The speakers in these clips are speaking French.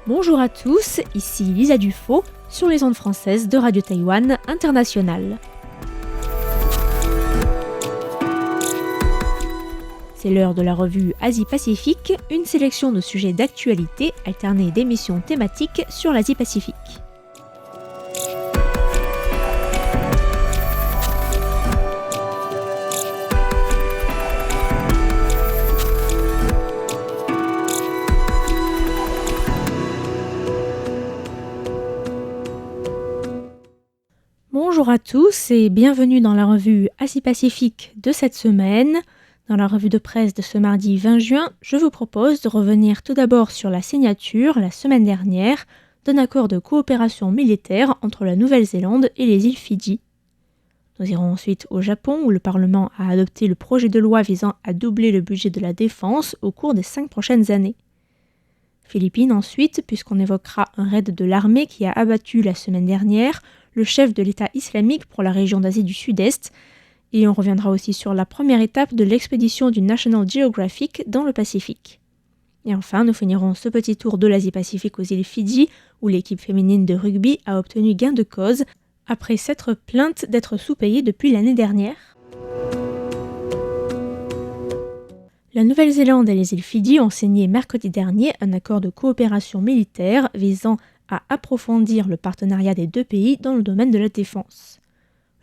Bonjour à tous, ici Lisa Dufaux sur les ondes françaises de Radio Taïwan International. C'est l'heure de la revue Asie-Pacifique, une sélection de sujets d'actualité alternée d'émissions thématiques sur l'Asie-Pacifique. Bonjour à tous et bienvenue dans la revue Asie-Pacifique de cette semaine. Dans la revue de presse de ce mardi 20 juin, je vous propose de revenir tout d'abord sur la signature, la semaine dernière, d'un accord de coopération militaire entre la Nouvelle-Zélande et les îles Fidji. Nous irons ensuite au Japon où le Parlement a adopté le projet de loi visant à doubler le budget de la défense au cours des 5 prochaines années. Philippines ensuite, puisqu'on évoquera un raid de l'armée qui a abattu la semaine dernière le chef de l'État islamique pour la région d'Asie du Sud-Est, et on reviendra aussi sur la première étape de l'expédition du National Geographic dans le Pacifique. Et enfin, nous finirons ce petit tour de l'Asie-Pacifique aux îles Fidji, où l'équipe féminine de rugby a obtenu gain de cause, après s'être plainte d'être sous-payée depuis l'année dernière. La Nouvelle-Zélande et les îles Fidji ont signé mercredi dernier un accord de coopération militaire visant à approfondir le partenariat des deux pays dans le domaine de la défense.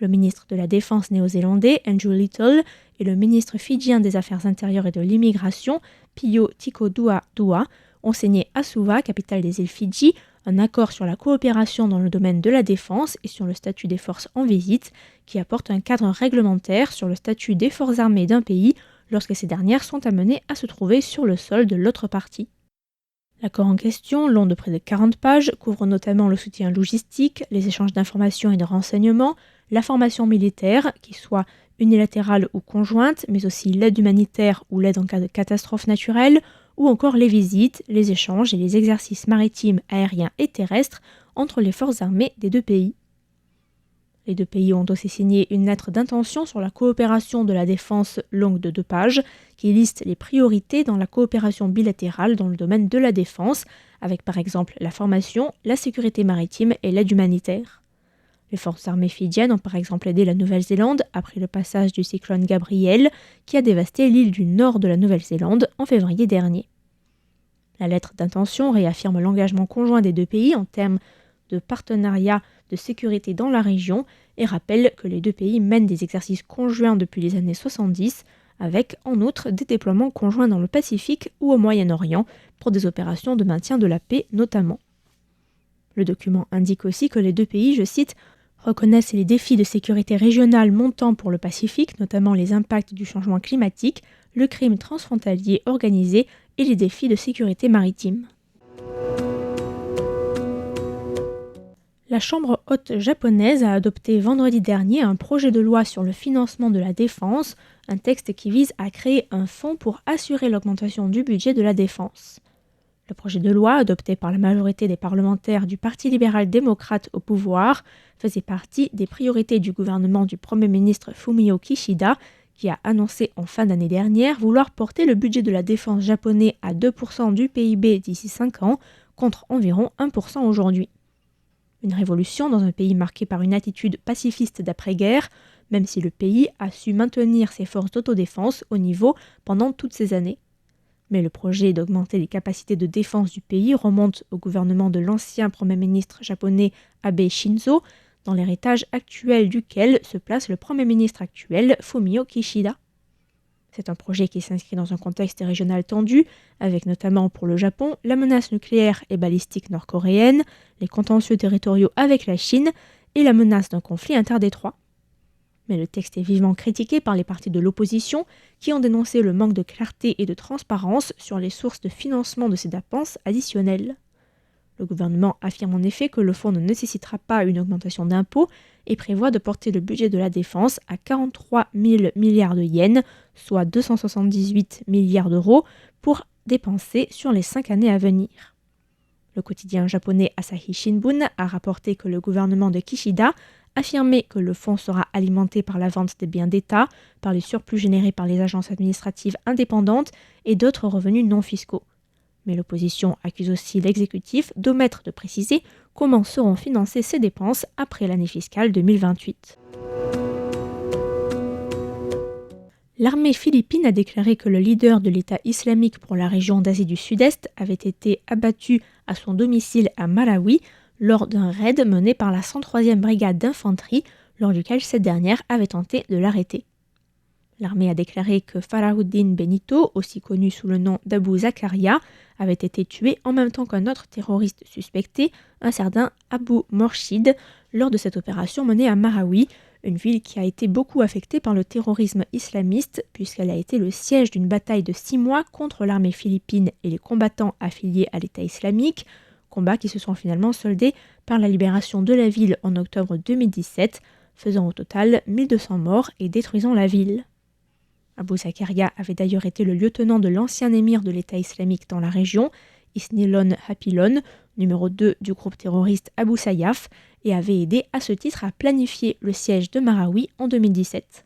Le ministre de la Défense néo-zélandais, Andrew Little, et le ministre fidjien des Affaires intérieures et de l'immigration, Pio Tikoduadua, ont signé à Suva, capitale des îles Fidji, un accord sur la coopération dans le domaine de la défense et sur le statut des forces en visite, qui apporte un cadre réglementaire sur le statut des forces armées d'un pays lorsque ces dernières sont amenées à se trouver sur le sol de l'autre partie. L'accord en question, long de près de 40 pages, couvre notamment le soutien logistique, les échanges d'informations et de renseignements, la formation militaire, qui soit unilatérale ou conjointe, mais aussi l'aide humanitaire ou l'aide en cas de catastrophe naturelle, ou encore les visites, les échanges et les exercices maritimes, aériens et terrestres entre les forces armées des deux pays. Les deux pays ont aussi signé une lettre d'intention sur la coopération de la défense longue de 2 pages, qui liste les priorités dans la coopération bilatérale dans le domaine de la défense, avec par exemple la formation, la sécurité maritime et l'aide humanitaire. Les forces armées fidjiennes ont par exemple aidé la Nouvelle-Zélande après le passage du cyclone Gabrielle, qui a dévasté l'île du nord de la Nouvelle-Zélande en février dernier. La lettre d'intention réaffirme l'engagement conjoint des deux pays en termes de partenariat de sécurité dans la région et rappelle que les deux pays mènent des exercices conjoints depuis les années 70, avec en outre des déploiements conjoints dans le Pacifique ou au Moyen-Orient pour des opérations de maintien de la paix notamment. Le document indique aussi que les deux pays, je cite, reconnaissent les défis de sécurité régionale montants pour le Pacifique, notamment les impacts du changement climatique, le crime transfrontalier organisé et les défis de sécurité maritime. La Chambre haute japonaise a adopté vendredi dernier un projet de loi sur le financement de la défense, un texte qui vise à créer un fonds pour assurer l'augmentation du budget de la défense. Le projet de loi, adopté par la majorité des parlementaires du Parti libéral-démocrate au pouvoir, faisait partie des priorités du gouvernement du Premier ministre Fumio Kishida, qui a annoncé en fin d'année dernière vouloir porter le budget de la défense japonais à 2% du PIB d'ici 5 ans, contre environ 1% aujourd'hui. Une révolution dans un pays marqué par une attitude pacifiste d'après-guerre, même si le pays a su maintenir ses forces d'autodéfense au niveau pendant toutes ces années. Mais le projet d'augmenter les capacités de défense du pays remonte au gouvernement de l'ancien Premier ministre japonais Abe Shinzo, dans l'héritage actuel duquel se place le Premier ministre actuel Fumio Kishida. C'est un projet qui s'inscrit dans un contexte régional tendu, avec notamment pour le Japon la menace nucléaire et balistique nord-coréenne, les contentieux territoriaux avec la Chine et la menace d'un conflit interdétroit. Mais le texte est vivement critiqué par les partis de l'opposition qui ont dénoncé le manque de clarté et de transparence sur les sources de financement de ces dépenses additionnelles. Le gouvernement affirme en effet que le fonds ne nécessitera pas une augmentation d'impôts et prévoit de porter le budget de la défense à 43 000 milliards de yens, soit 278 milliards d'euros, pour dépenser sur les 5 années à venir. Le quotidien japonais Asahi Shimbun a rapporté que le gouvernement de Kishida affirmait que le fonds sera alimenté par la vente des biens d'État, par les surplus générés par les agences administratives indépendantes et d'autres revenus non fiscaux. Mais l'opposition accuse aussi l'exécutif d'omettre de préciser comment seront financées ces dépenses après l'année fiscale 2028. L'armée philippine a déclaré que le leader de l'État islamique pour la région d'Asie du Sud-Est avait été abattu à son domicile à Marawi lors d'un raid mené par la 103e brigade d'infanterie, lors duquel cette dernière avait tenté de l'arrêter. L'armée a déclaré que Farahuddin Benito, aussi connu sous le nom d'Abu Zakaria, avait été tué en même temps qu'un autre terroriste suspecté, un certain Abu Morshid, lors de cette opération menée à Marawi, une ville qui a été beaucoup affectée par le terrorisme islamiste puisqu'elle a été le siège d'une bataille de 6 mois contre l'armée philippine et les combattants affiliés à l'État islamique, combats qui se sont finalement soldés par la libération de la ville en octobre 2017, faisant au total 1200 morts et détruisant la ville. Abu Zakaria avait d'ailleurs été le lieutenant de l'ancien émir de l'État islamique dans la région, Isnilon Hapilon, numéro 2 du groupe terroriste Abu Sayyaf, et avait aidé à ce titre à planifier le siège de Marawi en 2017.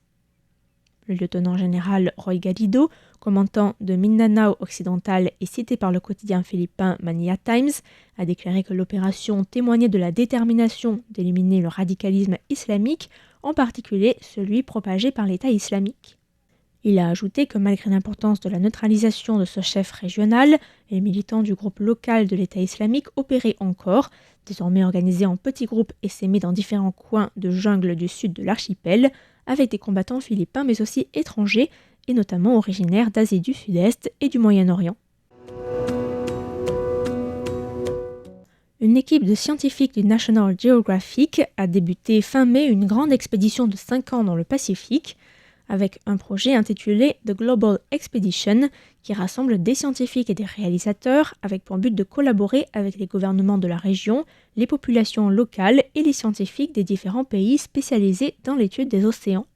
Le lieutenant-général Roy Galido, commandant de Mindanao occidental et cité par le quotidien philippin Manila Times, a déclaré que l'opération témoignait de la détermination d'éliminer le radicalisme islamique, en particulier celui propagé par l'État islamique. Il a ajouté que malgré l'importance de la neutralisation de ce chef régional, les militants du groupe local de l'État islamique opéraient encore, désormais organisés en petits groupes essaimés dans différents coins de jungle du sud de l'archipel, avec des combattants philippins mais aussi étrangers, et notamment originaires d'Asie du Sud-Est et du Moyen-Orient. Une équipe de scientifiques du National Geographic a débuté fin mai une grande expédition de 5 ans dans le Pacifique, avec un projet intitulé The Global Expedition, qui rassemble des scientifiques et des réalisateurs, avec pour but de collaborer avec les gouvernements de la région, les populations locales et les scientifiques des différents pays spécialisés dans l'étude des océans.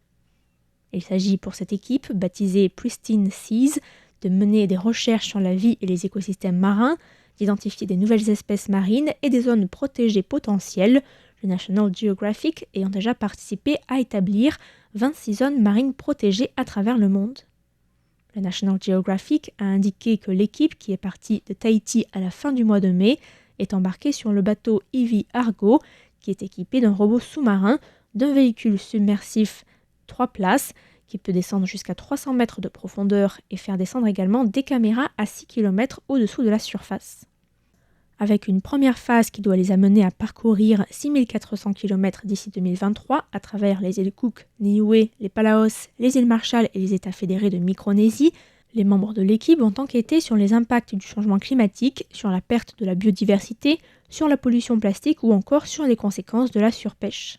Il s'agit pour cette équipe, baptisée Pristine Seas, de mener des recherches sur la vie et les écosystèmes marins, d'identifier des nouvelles espèces marines et des zones protégées potentielles, le National Geographic ayant déjà participé à établir 26 zones marines protégées à travers le monde. Le National Geographic a indiqué que l'équipe, qui est partie de Tahiti à la fin du mois de mai, est embarquée sur le bateau EV Argo, qui est équipé d'un robot sous-marin, d'un véhicule submersif 3 places, qui peut descendre jusqu'à 300 mètres de profondeur et faire descendre également des caméras à 6 km au-dessous de la surface. Avec une première phase qui doit les amener à parcourir 6400 km d'ici 2023 à travers les îles Cook, Niue, les Palaos, les îles Marshall et les États fédérés de Micronésie, les membres de l'équipe vont enquêter sur les impacts du changement climatique, sur la perte de la biodiversité, sur la pollution plastique ou encore sur les conséquences de la surpêche.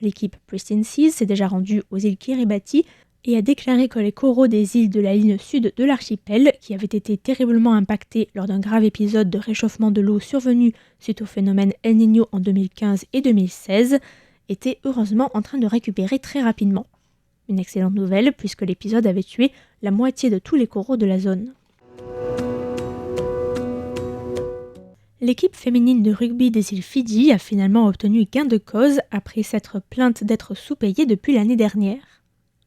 L'équipe Pristine Seas s'est déjà rendue aux îles Kiribati et a déclaré que les coraux des îles de la ligne sud de l'archipel, qui avaient été terriblement impactés lors d'un grave épisode de réchauffement de l'eau survenu suite au phénomène El Niño en 2015 et 2016, étaient heureusement en train de récupérer très rapidement. Une excellente nouvelle puisque l'épisode avait tué la moitié de tous les coraux de la zone. L'équipe féminine de rugby des îles Fidji a finalement obtenu gain de cause après s'être plainte d'être sous-payée depuis l'année dernière.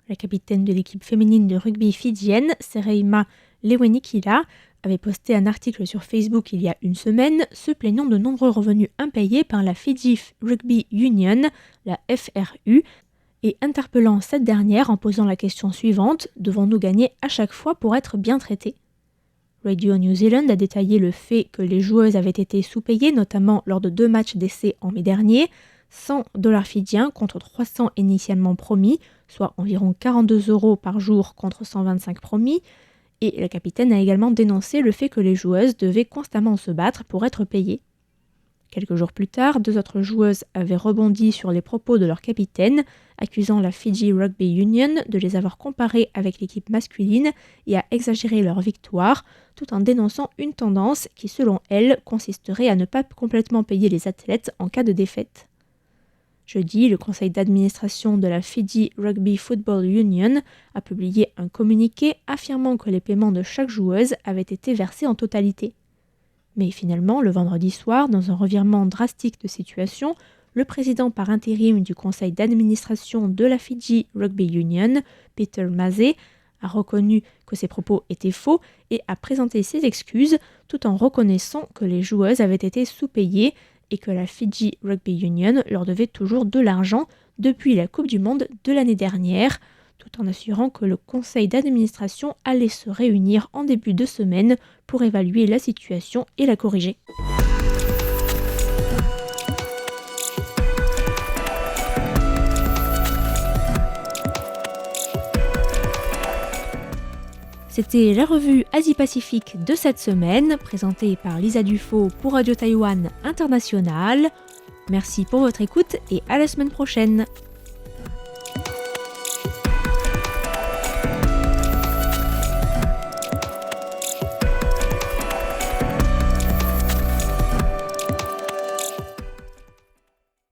La capitaine de l'équipe féminine de rugby fidjienne, Sereima Lewenikila, avait posté un article sur Facebook il y a une semaine se plaignant de nombreux revenus impayés par la Fiji Rugby Union, la FRU, et interpellant cette dernière en posant la question suivante: devons-nous gagner à chaque fois pour être bien traités? Radio New Zealand a détaillé le fait que les joueuses avaient été sous-payées, notamment lors de 2 matchs d'essai en mai dernier, $100 fidjiens contre 300 initialement promis, soit environ 42 € par jour contre 125 promis, et la capitaine a également dénoncé le fait que les joueuses devaient constamment se battre pour être payées. Quelques jours plus tard, 2 autres joueuses avaient rebondi sur les propos de leur capitaine, accusant la Fiji Rugby Union de les avoir comparées avec l'équipe masculine et à exagérer leur victoire, tout en dénonçant une tendance qui, selon elle, consisterait à ne pas complètement payer les athlètes en cas de défaite. Jeudi, le conseil d'administration de la Fiji Rugby Football Union a publié un communiqué affirmant que les paiements de chaque joueuse avaient été versés en totalité. Mais finalement, le vendredi soir, dans un revirement drastique de situation, le président par intérim du conseil d'administration de la Fiji Rugby Union, Peter Mazet, a reconnu que ses propos étaient faux et a présenté ses excuses tout en reconnaissant que les joueuses avaient été sous-payées et que la Fiji Rugby Union leur devait toujours de l'argent depuis la Coupe du Monde de l'année dernière, tout en assurant que le conseil d'administration allait se réunir en début de semaine pour évaluer la situation et la corriger. C'était la revue Asie-Pacifique de cette semaine, présentée par Lisa Dufaux pour Radio Taïwan International. Merci pour votre écoute et à la semaine prochaine.